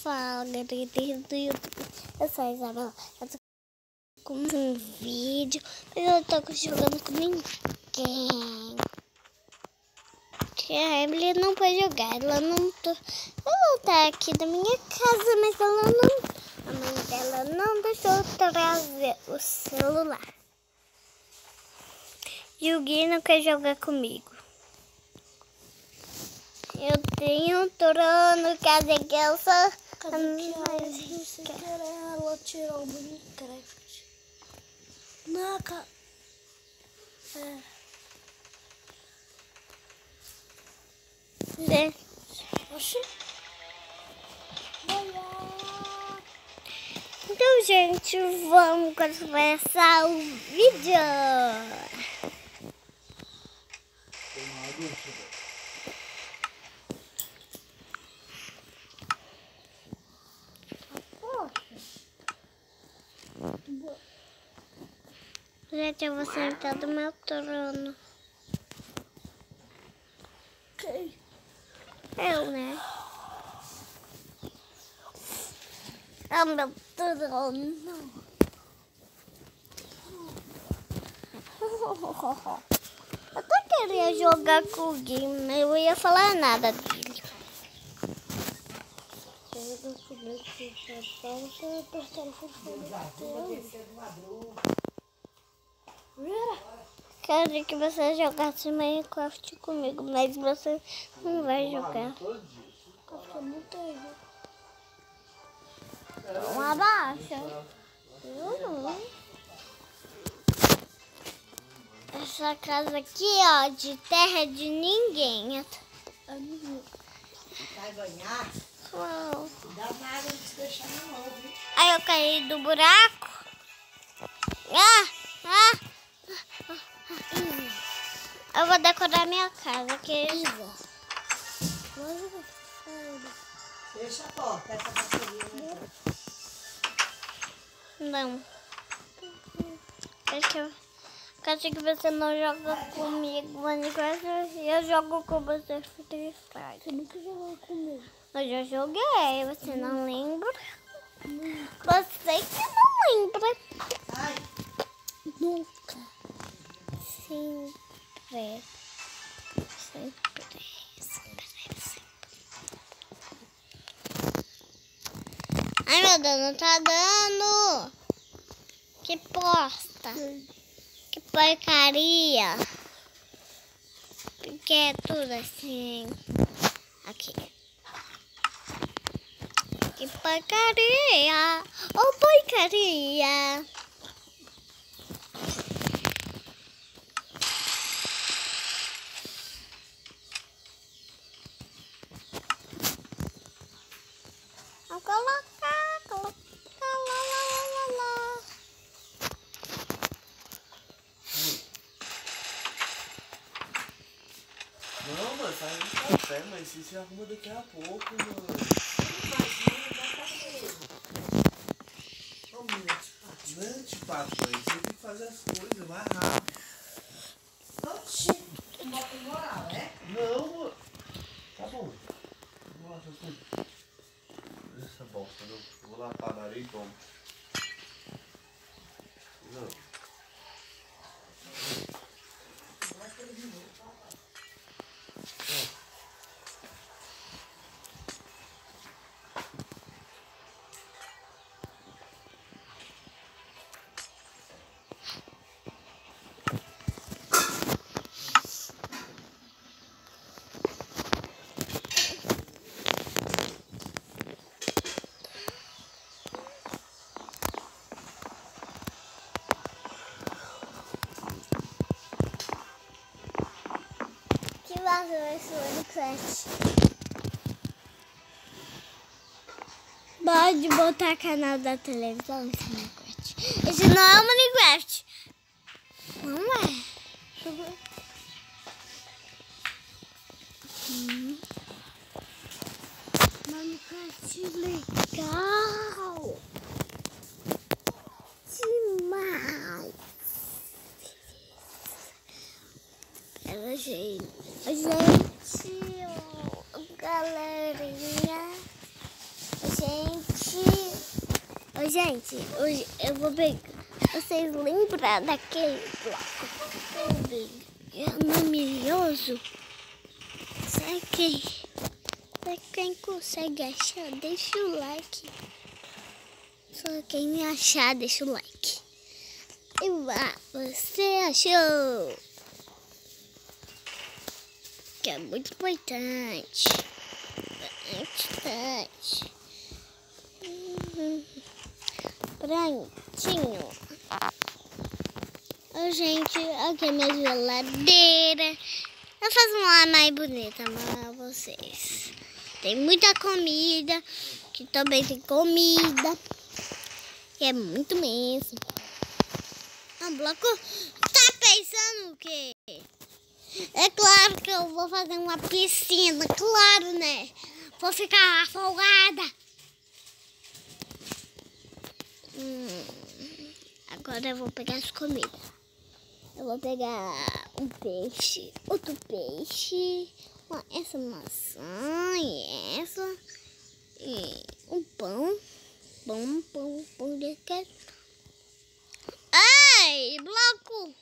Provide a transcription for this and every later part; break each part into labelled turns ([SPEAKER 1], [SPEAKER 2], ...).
[SPEAKER 1] fala, galerinha do YouTube. Eu sou a Isabela, eu tô com um vídeo, mas eu tô jogando com ninguém. A Emily não pode jogar, ela tá aqui na minha casa, mas a mãe dela não deixou trazer o celular. E o Gui não quer jogar comigo. Eu tenho um trono, cadê que eu sou?
[SPEAKER 2] Sem querer ela tirou o Minecraft. Não, cara. Oxi.
[SPEAKER 1] Então, gente, vamos começar o vídeo. Gente, eu vou sentar do meu trono.
[SPEAKER 2] Quem?
[SPEAKER 1] Eu, né? É o meu trono. Eu tô querendo jogar com o Gui, mas eu ia falar nada dele. Quero que você jogasse Minecraft comigo, mas você não vai jogar.
[SPEAKER 2] Porque eu não tenho.
[SPEAKER 1] Não abaixa. Eu não. Essa casa aqui, ó, de terra de ninguém.
[SPEAKER 2] É minha.
[SPEAKER 3] Vai ganhar?
[SPEAKER 1] Uau.
[SPEAKER 3] Dá nada de se deixar na mão, viu?
[SPEAKER 1] Aí eu caí do buraco. Eu vou decorar minha casa.
[SPEAKER 3] Fecha a porta, essa bateria.
[SPEAKER 1] Não. Quero que você não joga comigo Minecraft e eu jogo com você Free Fire.
[SPEAKER 2] Você nunca jogou comigo.
[SPEAKER 1] Eu já joguei, você não lembra? Você que não lembra.
[SPEAKER 3] Ai,
[SPEAKER 2] Nunca.
[SPEAKER 1] Sempre. Ai, meu Deus, não tá dando. Que bosta. Que porcaria. Porque é tudo assim. Aqui. Que porcaria. Oh, porcaria. Vou colocar. Lá.
[SPEAKER 4] Não, mano, faz um café, mas isso se arruma daqui a pouco, mano. Não é antipático, mãe. Você tem que fazer as coisas mais rápido.
[SPEAKER 3] oxi, não tem moral, é?
[SPEAKER 4] Não, mano. Tá bom. Vamos lá, essas coisas. Essa bosta, não. Eu vou lavar na areia e tomo. Não.
[SPEAKER 1] Que vazou esse Minecraft. Pode botar canal da televisão esse Minecraft. Esse não é o Minecraft. Não é. Deixa eu ver. Minecraft legal. Demais. Gente, galerinha, gente. Ô, gente, hoje eu vou pegar. Vocês lembram daquele bloco maravilhoso? Sabe quem consegue achar? Deixa o like. Só quem me achar, deixa o like. E vá, você achou? Que é muito importante. Importante. Prontinho. Ô, gente, aqui é minha geladeira. Eu faço uma mais bonita para vocês. Tem muita comida. Aqui também tem comida. Que é muito mesmo. O bloco tá pensando o quê? É claro que eu vou fazer uma piscina, claro, né? Vou ficar afogada. Agora eu vou pegar as comidas. Eu vou pegar um peixe, outro peixe, essa maçã e essa. E um pão. Pão de queijo. Ai, bloco!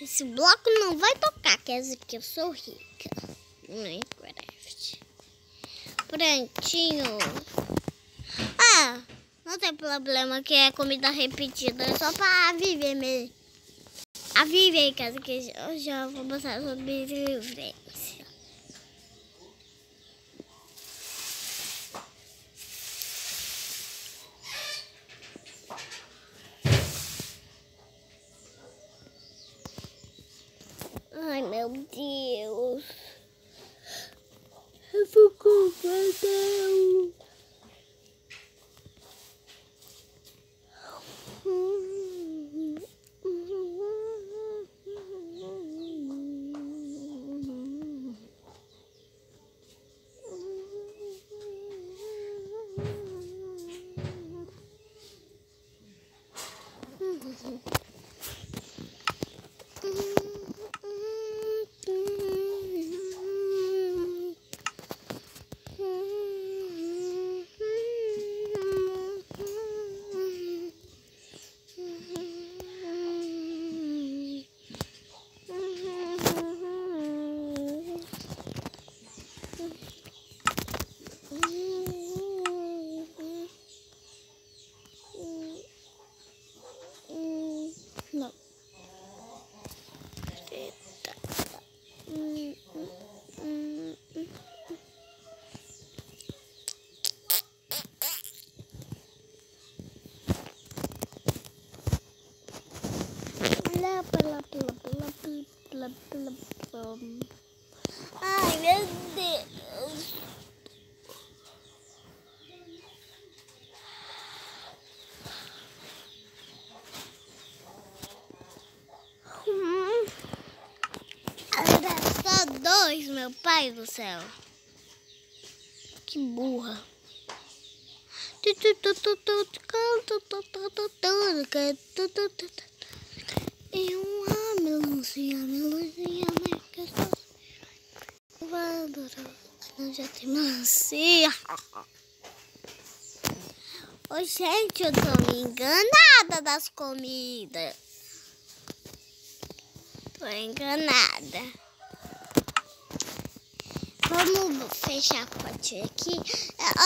[SPEAKER 1] Esse bloco não vai tocar, quer dizer que eu sou rica. Minecraft. Prontinho. Ah, não tem problema que é comida repetida, é só pra viver mesmo. A viver, caso que eu já vou botar sobrevivência. Ai, meu Deus. Eu vou comprar Deus. Não. Eita. Ai, meu Deus. Era só dois, meu pai do céu. Que burra. E uma melancia, não já tem melancia. Ô, gente, eu tô me enganada das comidas. Tô enganada. Vamos fechar a pote aqui.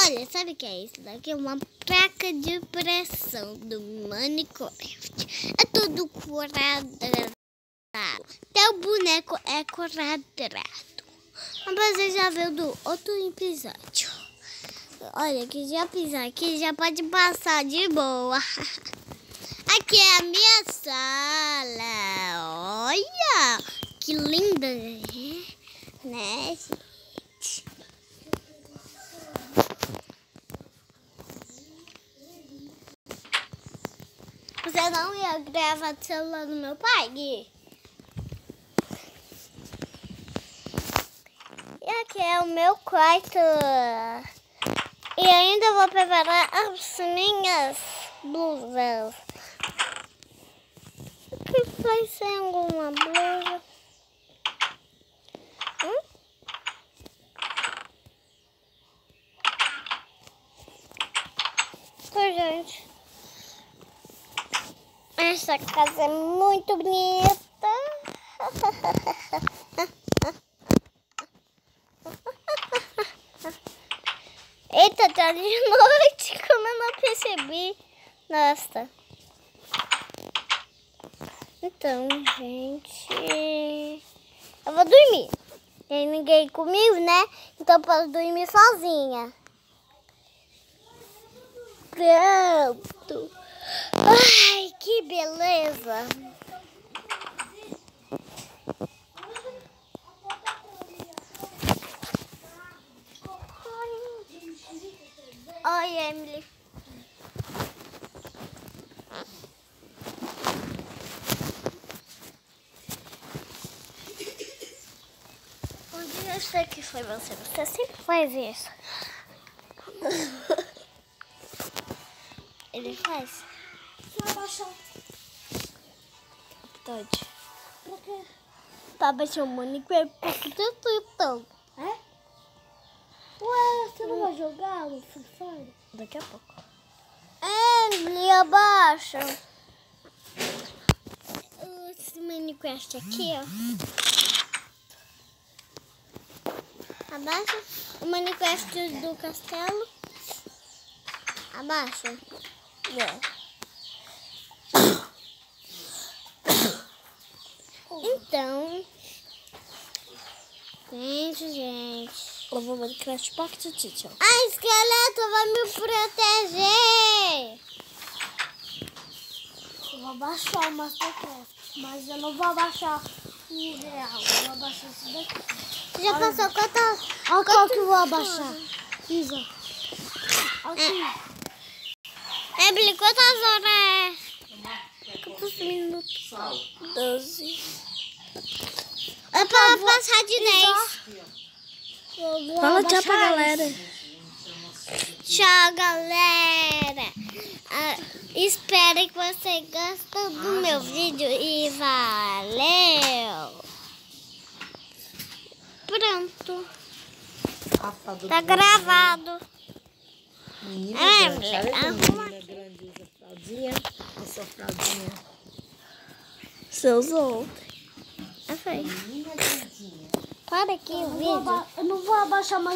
[SPEAKER 1] Olha, sabe o que é isso daqui? É uma placa de pressão do Minecraft. É tudo quadrado. Até o boneco é quadrado. Mas você já viu do outro episódio. Olha, que já pisar aqui, já pode passar de boa. Aqui é a minha sala. Olha, que linda, né? Você não ia gravar do celular do meu pai, Gui? E aqui é o meu quarto. E ainda vou preparar as minhas blusas. O que vai ser alguma blusa? gente. Essa casa é muito bonita. Eita, tá de noite, como eu não percebi. Nossa. Então, gente, eu vou dormir. Tem ninguém comigo, né? Então eu posso dormir sozinha. Pronto. Ai, que beleza. Oi, Emily. Eu sei que foi você. Você sempre faz isso. Ele faz?
[SPEAKER 2] Vai abaixar.
[SPEAKER 1] Pode.
[SPEAKER 2] Pra quê?
[SPEAKER 1] Tá baixando o Mônico é então.
[SPEAKER 2] É? Ué, você não vai jogar o Free Fire?
[SPEAKER 1] Daqui a pouco. Ele abaixa. Esse Minecraft aqui, ó. Abaixa. O Minecraft do castelo. Abaixa. Então, gente.
[SPEAKER 2] Eu vou Minecraft Pocket Teacher.
[SPEAKER 1] A esqueleto vai me proteger.
[SPEAKER 2] Eu vou abaixar o Mastercraft, mas eu não vou abaixar o real. Eu vou abaixar esse daqui.
[SPEAKER 1] Já passou quantas?
[SPEAKER 2] Olha qual que eu vou abaixar. Isa. Aqui.
[SPEAKER 1] Emily, quantas horas é? Quantos minutos?
[SPEAKER 2] 12.
[SPEAKER 1] É pra passar de 10.
[SPEAKER 2] Fala tchau pra galera.
[SPEAKER 1] Tchau, galera. Espero que você gostou do meu vídeo e valeu. Pronto. Tá gravado. Emily, arruma aqui.
[SPEAKER 2] Essa fraldinha. Seus outros.
[SPEAKER 1] Para aqui o vídeo.
[SPEAKER 2] Eu não vou abaixar mais.